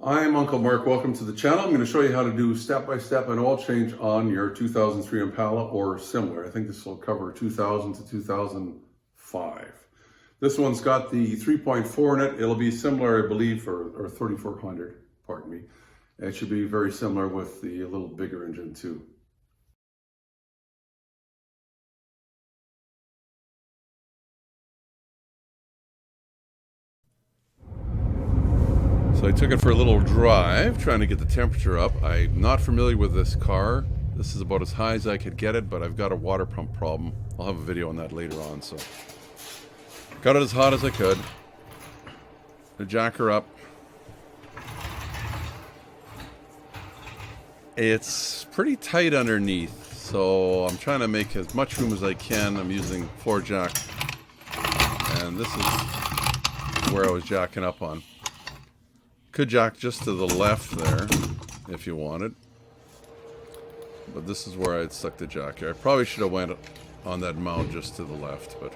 I'm Uncle Mark. Welcome to the channel. I'm going to show you how to do step-by-step an oil change on your 2003 Impala or similar. I think this will cover 2000 to 2005. This one's got the 3.4 in it. It'll be similar, I believe, or 3400, pardon me. It should be very similar with the little bigger engine too. So I took it for a little drive, trying to get the temperature up. I'm not familiar with this car. This is about as high as I could get it, but I've got a water pump problem. I'll have a video on that later on. So got it as hot as I could. To jack her up. It's pretty tight underneath, so I'm trying to make as much room as I can. I'm using floor jack, and this is where I was jacking up on. Could jack just to the left there if you wanted, but this is where I'd stuck the jack here. I probably should have went on that mount just to the left, but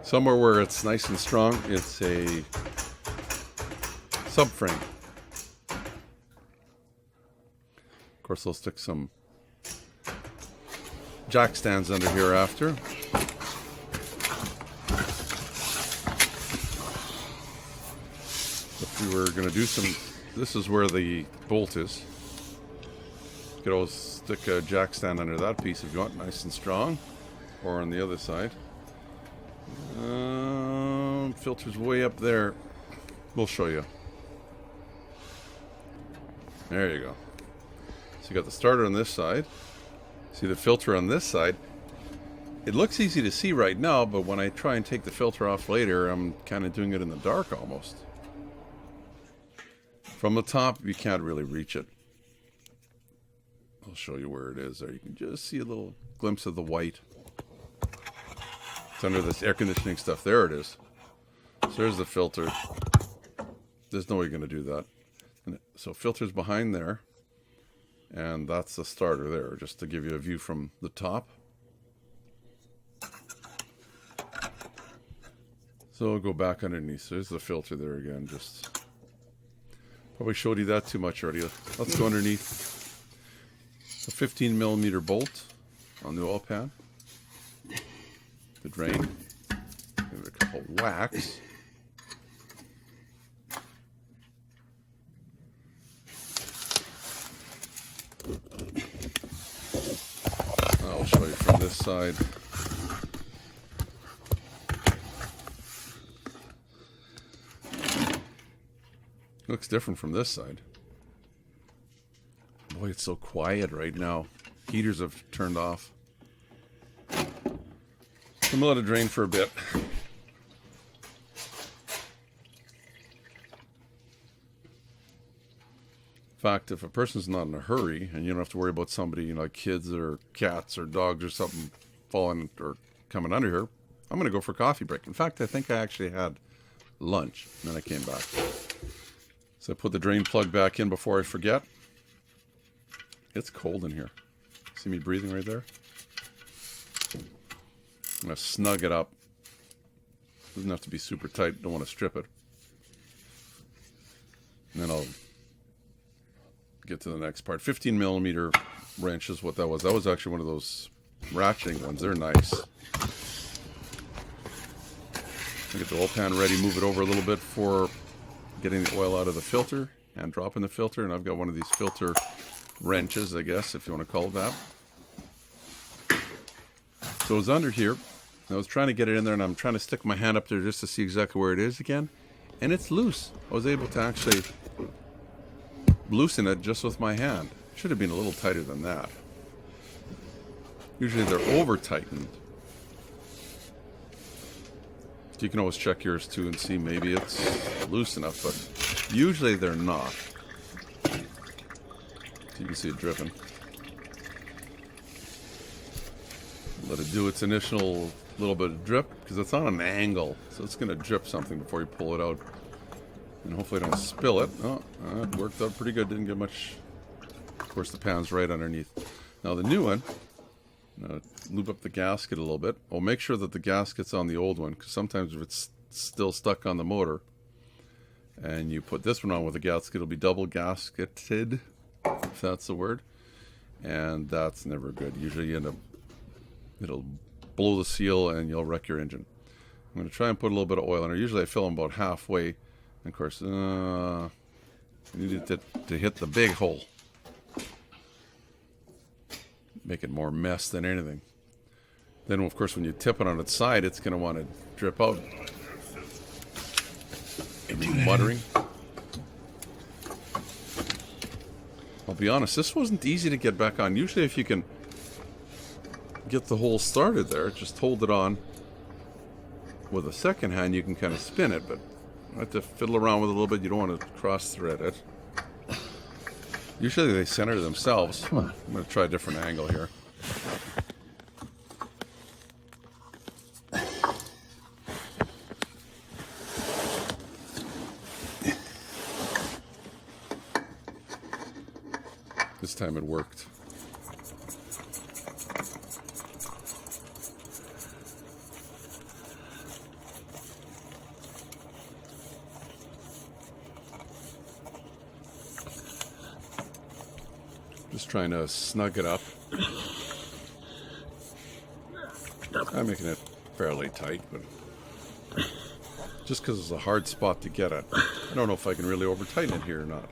somewhere where it's nice and strong. It's a subframe. Of course, I'll stick some jack stands under here after. If we were going to do some, this is where the bolt is. You could always stick a jack stand under that piece if you want, nice and strong, or on the other side. Filter's way up there. We'll show you. There you go. So you got the starter on this side. See the filter on this side. It looks easy to see right now, but when I try and take the filter off later, I'm kind of doing it in the dark almost. From the top, you can't really reach it. I'll show you where it is there. You can just see a little glimpse of the white. It's under this air conditioning stuff. There it is. So there's the filter. There's no way you're going to do that. So filter's behind there. And that's the starter there, just to give you a view from the top. So I'll go back underneath. So there's the filter there again. Just probably showed you that too much already. Let's go underneath. A 15mm bolt on the oil pan. The drain. Give it a couple whacks. I'll show you from this side. Looks different from this side. Boy, it's so quiet right now. Heaters have turned off. I'm gonna let it drain for a bit. In fact, if a person's not in a hurry and you don't have to worry about somebody, you know, like kids or cats or dogs or something falling or coming under here, I'm going to go for a coffee break. In fact, I think I actually had lunch and then I came back. So I put the drain plug back in before I forget. It's cold in here. See me breathing right there? I'm going to snug it up. Doesn't have to be super tight. Don't want to strip it. And then I'll get to the next part. 15mm wrench is what that was. That was actually one of those ratcheting ones. They're nice. I get the oil pan ready, move it over a little bit for getting the oil out of the filter and dropping the filter. And I've got one of these filter wrenches, I guess, if you want to call it that. So it's under here. I was trying to get it in there, and I'm trying to stick my hand up there just to see exactly where it is again. And it's loose. I was able to actually loosen it just with my hand. Should have been a little tighter than that. Usually they're over tightened. You can always check yours too and see maybe it's loose enough, but usually they're not. So you can see it dripping. Let it do its initial little bit of drip because it's on an angle, so it's going to drip something before you pull it out. And hopefully I don't spill it. Oh, it worked out pretty good. Didn't get much. Of course, the pan's right underneath. Now the new one, lube up the gasket a little bit. Oh, make sure that the gasket's on the old one, because sometimes if it's still stuck on the motor, and you put this one on with a gasket, it'll be double gasketed, if that's the word, and that's never good. Usually you end up, it'll blow the seal and you'll wreck your engine. I'm going to try and put a little bit of oil in there. Usually I fill them about halfway, and of course I need it to hit the big hole, make it more mess than anything. Then of course when you tip it on its side, it's going to want to drip out. It'll be muttering. I'll be honest, this wasn't easy to get back on. Usually if you can get the hole started there, just hold it on with a second hand, you can kind of spin it, but I have to fiddle around with it a little bit. You don't want to cross thread it. Usually they center themselves. Come on. I'm going to try a different angle here. This time it worked. Just trying to snug it up. I'm making it fairly tight, but just because it's a hard spot to get at. I don't know if I can really over tighten it here or not.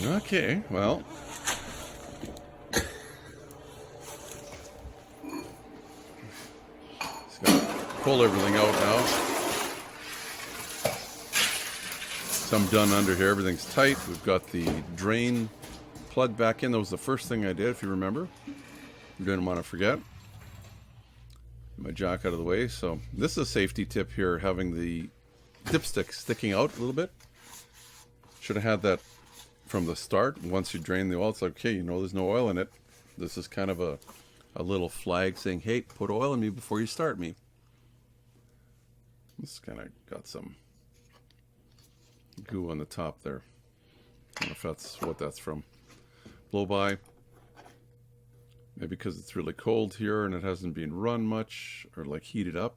Okay, well. Just gotta pull everything out now. So I'm done under here. Everything's tight. We've got the drain plug back in. That was the first thing I did, if you remember. I didn't want to forget. My jack out of the way. So this is a safety tip here, having the dipstick sticking out a little bit. Should have had that from the start. Once you drain the oil, it's like, okay, you know there's no oil in it. This is kind of a little flag saying, hey, put oil in me before you start me. This kind of got some goo on the top there. I don't know if that's what that's from. Blow by. Maybe because it's really cold here and it hasn't been run much or like heated up.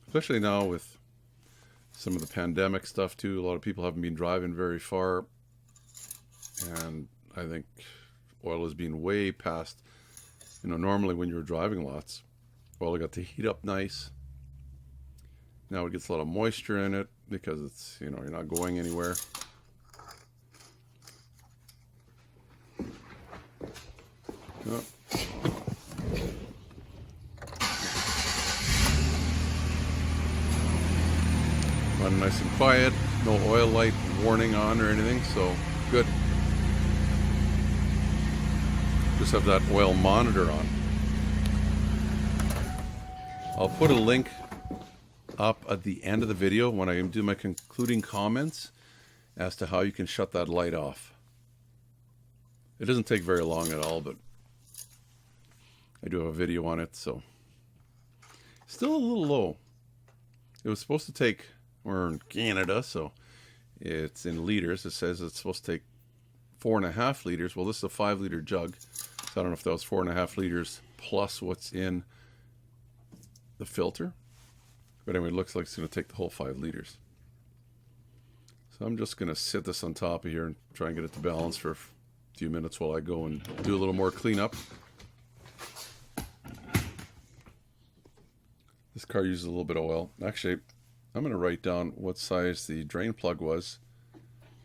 Especially now with some of the pandemic stuff too. A lot of people haven't been driving very far, and I think oil has been way past, normally when you're driving lots, oil got to heat up nice. Now it gets a lot of moisture in it because it's, you're not going anywhere. Oh. Run nice and quiet, no oil light warning on or anything, so good. Just have that oil monitor on. I'll put a link up at the end of the video when I do my concluding comments as to how you can shut that light off. It doesn't take very long at all, but I do have a video on it, so still a little low. It was supposed to take, we're in Canada, so it's in liters. It says it's supposed to take 4.5 liters. Well, this is a 5-liter jug, so I don't know if that was 4.5 liters plus what's in the filter. But anyway, it looks like it's going to take the whole 5 liters. So I'm just going to sit this on top of here and try and get it to balance for a few minutes while I go and do a little more cleanup. This car uses a little bit of oil. Actually, I'm going to write down what size the drain plug was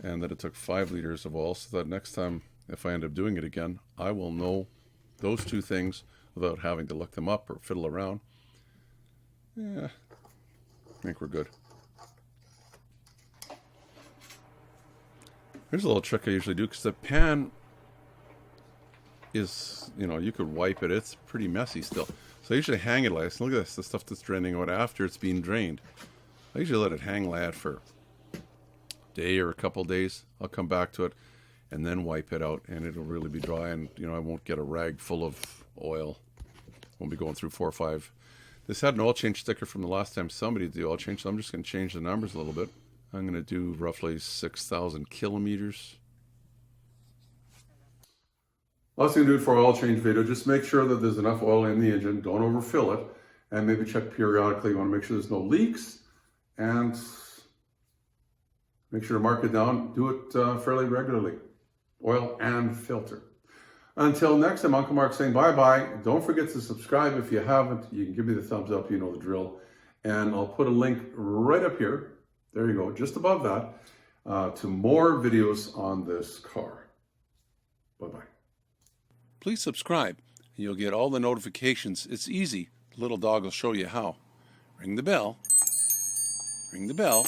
and that it took 5 liters of oil, so that next time if I end up doing it again, I will know those two things without having to look them up or fiddle around. Yeah, I think we're good. Here's a little trick I usually do, because the pan is, you could wipe it. It's pretty messy still. So I usually hang it like this. Look at this, the stuff that's draining out after it's being drained. I usually let it hang like that for a day or a couple days. I'll come back to it and then wipe it out, and it'll really be dry, and I won't get a rag full of oil. Won't be going through 4 or 5. This had an oil change sticker from the last time somebody did the oil change, so I'm just going to change the numbers a little bit. I'm going to do roughly 6,000 kilometers. Last thing to do for oil change video, just make sure that there's enough oil in the engine. Don't overfill it. And maybe check periodically. You want to make sure there's no leaks. And make sure to mark it down. Do it fairly regularly. Oil and filter. Until next time, Uncle Mark saying bye-bye. Don't forget to subscribe if you haven't. You can give me the thumbs up. You know the drill. And I'll put a link right up here. There you go. Just above that. To more videos on this car. Bye-bye. Please subscribe. You'll get all the notifications. It's easy. The little dog will show you how. Ring the bell. Ring the bell.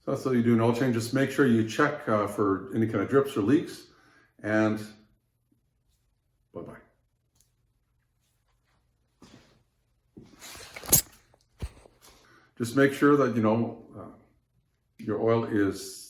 So that's how you do an oil change. Just make sure you check for any kind of drips or leaks. And bye-bye. Just make sure that, your oil is